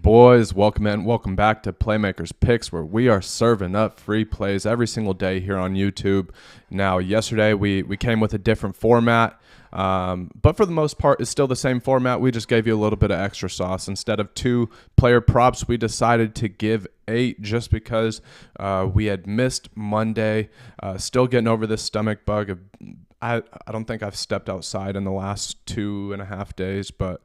boys, welcome in. Welcome back to Playmakers Picks, where we are serving up free plays every single day here on YouTube. Now, yesterday we came with a different format, but for the most part, it's still the same format. We just gave you a little bit of extra sauce. Instead of 2 player props, we decided to give 8 just because we had missed Monday. Still getting over this stomach bug. I don't think I've stepped outside in the last 2.5 days, but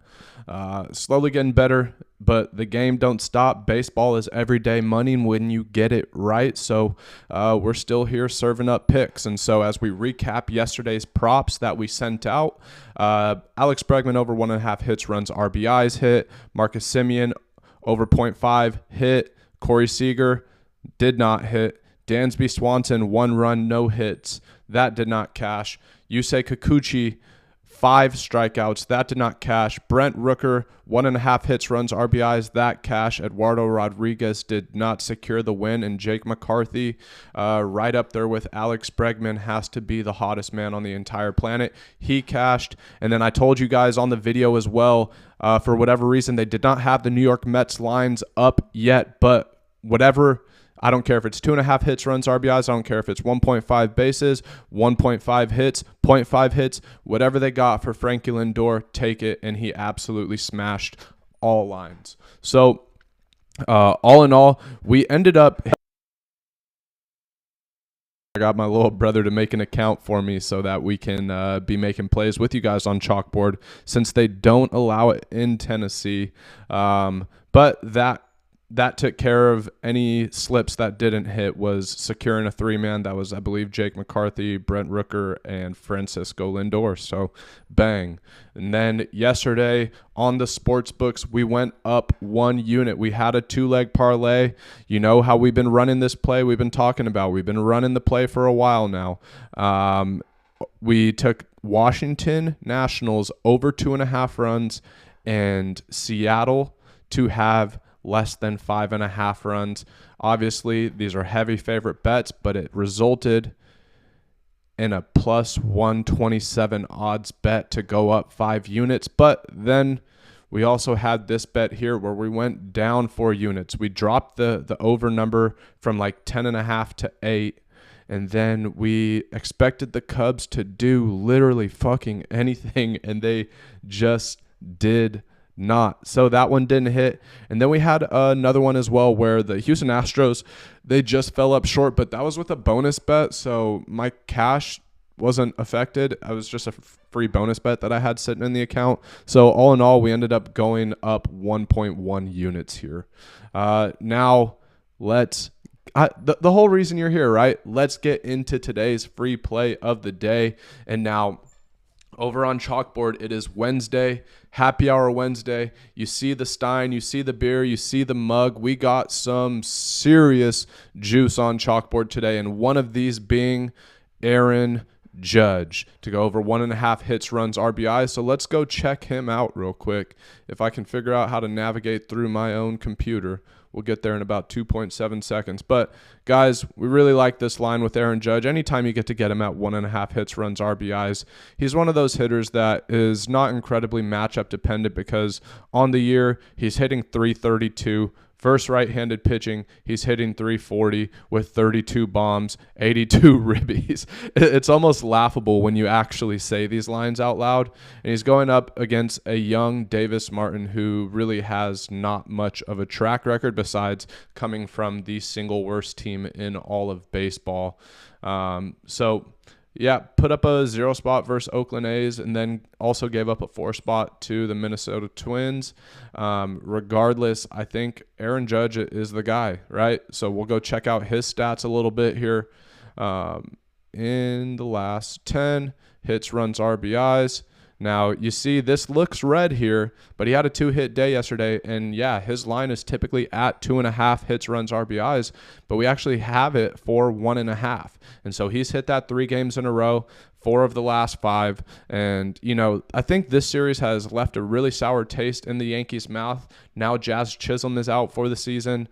slowly getting better. But the game don't stop. Baseball is everyday money when you get it right. So we're still here serving up picks. And so as we recap yesterday's props that we sent out, Alex Bregman over 1.5 hits, runs, RBIs hit. Marcus Semien over 0.5 hit. Corey Seager did not hit. Dansby Swanson 1 run, no hits. That did not cash. Yusei Kikuchi 5 strikeouts. That did not cash. Brent Rooker 1.5 hits, runs, RBIs. That cash. Eduardo Rodriguez did not secure the win. And Jake McCarthy right up there with Alex Bregman has to be the hottest man on the entire planet. He cashed. And then I told you guys on the video as well, for whatever reason, they did not have the New York Mets lines up yet. But whatever, I don't care if it's 2.5 hits, runs, RBIs. I don't care if it's 1.5 bases, 1.5 hits, 0.5 hits, whatever they got for Frankie Lindor, take it. And he absolutely smashed all lines. So all in all, we ended up, I got my little brother to make an account for me so that we can be making plays with you guys on Chalkboard, since they don't allow it in Tennessee. But that took care of any slips that didn't hit. Was securing a 3-man. That was, I believe, Jake McCarthy, Brent Rooker, and Francisco Lindor. So bang. And then yesterday on the sports books, we went up 1 unit. We had a 2-leg parlay. You know how we've been running this play. We've been talking about. We've been running the play for a while now. We took Washington Nationals over 2.5 runs and Seattle to have less than 5.5 runs. Obviously, these are heavy favorite bets, but it resulted in a plus 127 odds bet to go up 5 units. But then we also had this bet here where we went down 4 units. We dropped the over number from like 10.5 to 8. And then we expected the Cubs to do literally fucking anything, and they just did not. So that one didn't hit. And then we had another one as well where the Houston Astros, they just fell up short, but that was with a bonus bet, so my cash wasn't affected. I was just a free bonus bet that I had sitting in the account. So all in all, we ended up going up 1.1 units here. Now let's the whole reason you're here, right? Let's get into today's free play of the day. And now over on Chalkboard, it is Wednesday, Happy Hour Wednesday. You see the stein, you see the beer, you see the mug. We got some serious juice on Chalkboard today, and one of these being Aaron Judge to go over 1.5 hits, runs, RBIs. So let's go check him out real quick. If I can figure out how to navigate through my own computer, we'll get there in about 2.7 seconds. But guys, we really like this line with Aaron Judge. Anytime you get to get him at 1.5 hits, runs, RBIs, he's one of those hitters that is not incredibly matchup dependent, because on the year he's hitting 332. Versus right-handed pitching, he's hitting 340 with 32 bombs, 82 ribbies. It's almost laughable when you actually say these lines out loud. And he's going up against a young Davis Martin who really has not much of a track record besides coming from the single worst team in all of baseball. Yeah, put up a 0 spot versus Oakland A's, and then also gave up a 4 spot to the Minnesota Twins. Regardless, I think Aaron Judge is the guy, right? So we'll go check out his stats a little bit here. In the last 10, hits, runs, RBIs. Now, you see this looks red here, but he had a 2-hit day yesterday, and yeah, his line is typically at 2.5 hits, runs, RBIs, but we actually have it for 1.5. And so he's hit that 3 games in a row, 4 of the last 5. And, you know, I think this series has left a really sour taste in the Yankees' mouth. Now Jazz Chisholm is out for the season.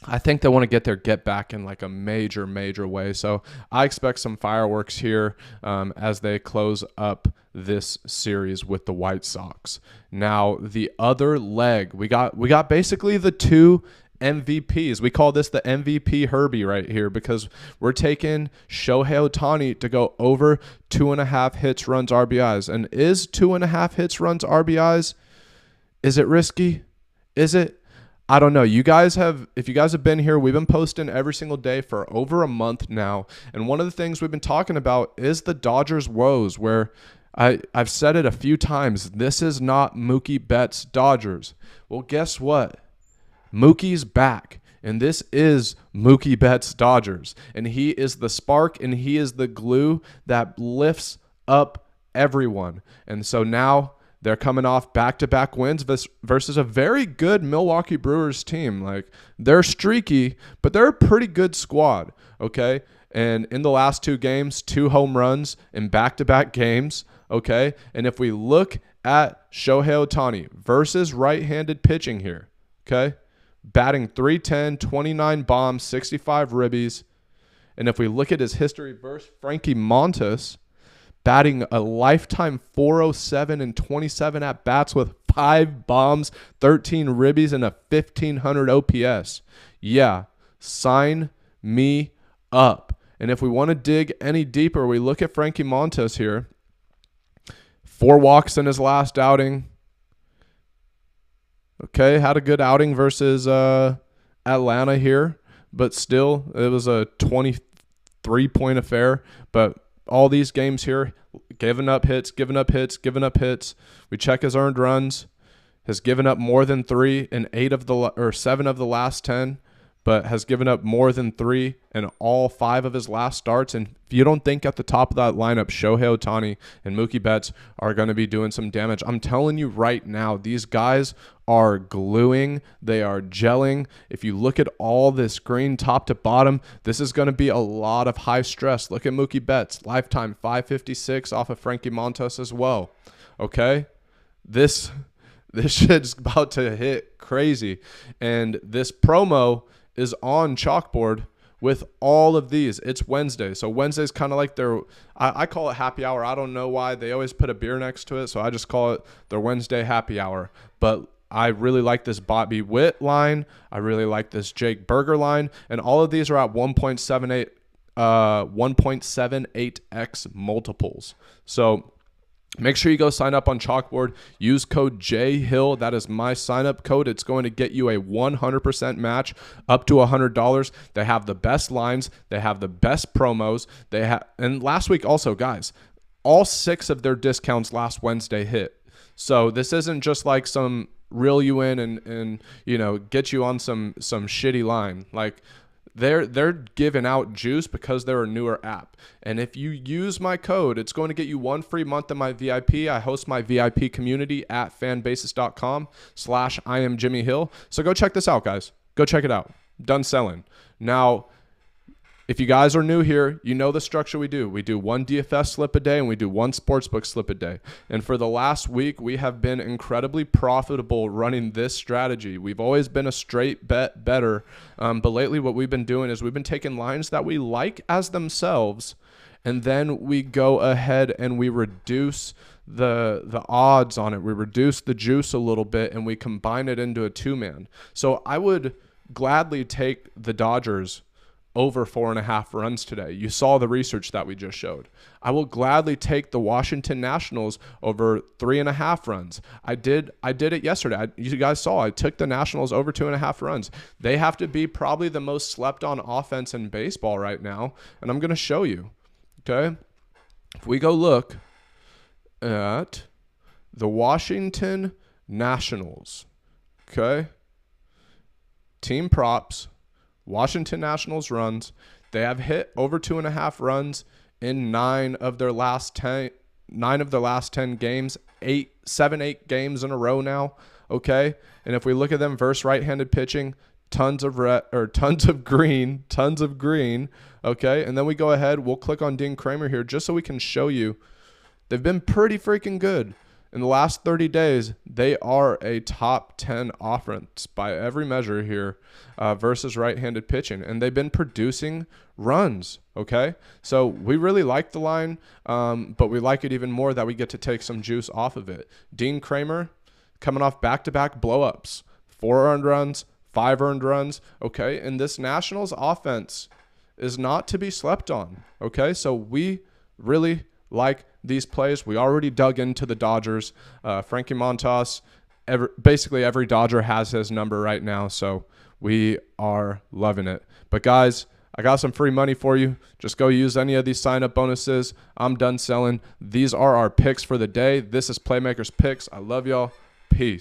I think they want to get their get back in like a major way. So I expect some fireworks here as they close up this series with the White Sox. Now, the other leg, we got basically the two MVPs. We call this the MVP Herbie right here because we're taking Shohei Ohtani to go over 2.5 hits, runs, RBIs. And is 2.5 hits, runs, RBIs, is it risky? Is it? I don't know. If you guys have been here, we've been posting every single day for over a month now. And one of the things we've been talking about is the Dodgers' woes, where I've said it a few times. This is not Mookie Betts' Dodgers. Well, guess what? Mookie's back, and this is Mookie Betts' Dodgers, and he is the spark, and he is the glue that lifts up everyone. And so now they're coming off back-to-back wins versus a very good Milwaukee Brewers team. Like, they're streaky, but they're a pretty good squad, okay? And in the last 2 games, 2 home runs in back-to-back games, okay? And if we look at Shohei Ohtani versus right-handed pitching here, okay? Batting .310, 29 bombs, 65 ribbies. And if we look at his history versus Frankie Montas, batting a lifetime .407 and 27 at-bats with 5 bombs, 13 ribbies, and a 1,500 OPS. Yeah, sign me up. And if we want to dig any deeper, we look at Frankie Montas here. 4 walks in his last outing. Okay, had a good outing versus Atlanta here, but still, it was a 23-point affair. But all these games here, giving up hits. We check his earned runs. Has given up more than 3 in 7 of the last 10, but has given up more than 3 in all 5 of his last starts. And if you don't think at the top of that lineup, Shohei Ohtani and Mookie Betts are going to be doing some damage, I'm telling you right now, these guys are gluing. They are gelling. If you look at all this green top to bottom, this is going to be a lot of high stress. Look at Mookie Betts, lifetime .556 off of Frankie Montas as well. Okay? This shit's about to hit crazy. And this promo is on Chalkboard with all of these. It's Wednesday. So Wednesday's kind of like I call it happy hour. I don't know why. They always put a beer next to it, so I just call it their Wednesday happy hour. But I really like this Bobby Witt line. I really like this Jake Burger line. And all of these are at 1.78x multiples. So make sure you go sign up on Chalkboard. Use code JHILL. That is my sign-up code. It's going to get you a 100% match up to $100. They have the best lines. They have the best promos. And last week also, guys, all 6 of their discounts last Wednesday hit. So this isn't just like some reel you in and get you on some shitty line. Like, they're giving out juice because they're a newer app. And if you use my code, it's going to get you 1 free month in my VIP. I host my VIP community at fanbasis.com/IamJimmyHill. So go check this out, guys. Go check it out. Done selling. Now, if you guys are new here, you know the structure we do. We do 1 DFS slip a day and we do 1 sportsbook slip a day. And for the last week, we have been incredibly profitable running this strategy. We've always been a straight bet better. But lately what we've been doing is we've been taking lines that we like as themselves, and then we go ahead and we reduce the odds on it. We reduce the juice a little bit and we combine it into a 2-man. So I would gladly take the Dodgers over 4.5 runs today. You saw the research that we just showed. I will gladly take the Washington Nationals over 3.5 runs. I did it yesterday. You guys saw I took the Nationals over 2.5 runs. They have to be probably the most slept on offense in baseball right now, and I'm going to show you. Okay? If we go look at the Washington Nationals, okay? Team props, Washington Nationals runs. They have hit over 2.5 runs in 9 of their last 10 games, 8 games in a row now. Okay. And if we look at them versus right-handed pitching, tons of green. Okay. And then we go ahead, we'll click on Dean Kramer here just so we can show you they've been pretty freaking good. In the last 30 days, they are a top 10 offense by every measure here versus right-handed pitching, and they've been producing runs, okay? So we really like the line, but we like it even more that we get to take some juice off of it. Dean Kramer coming off back-to-back blow-ups, 4 earned runs, 5 earned runs, okay? And this Nationals offense is not to be slept on, okay? So we really like these plays. We already dug into the Dodgers. Frankie Montas, basically every Dodger has his number right now, so we are loving it. But guys, I got some free money for you. Just go use any of these sign-up bonuses. I'm done selling. These are our picks for the day. This is Playmakers Picks. I love y'all. Peace.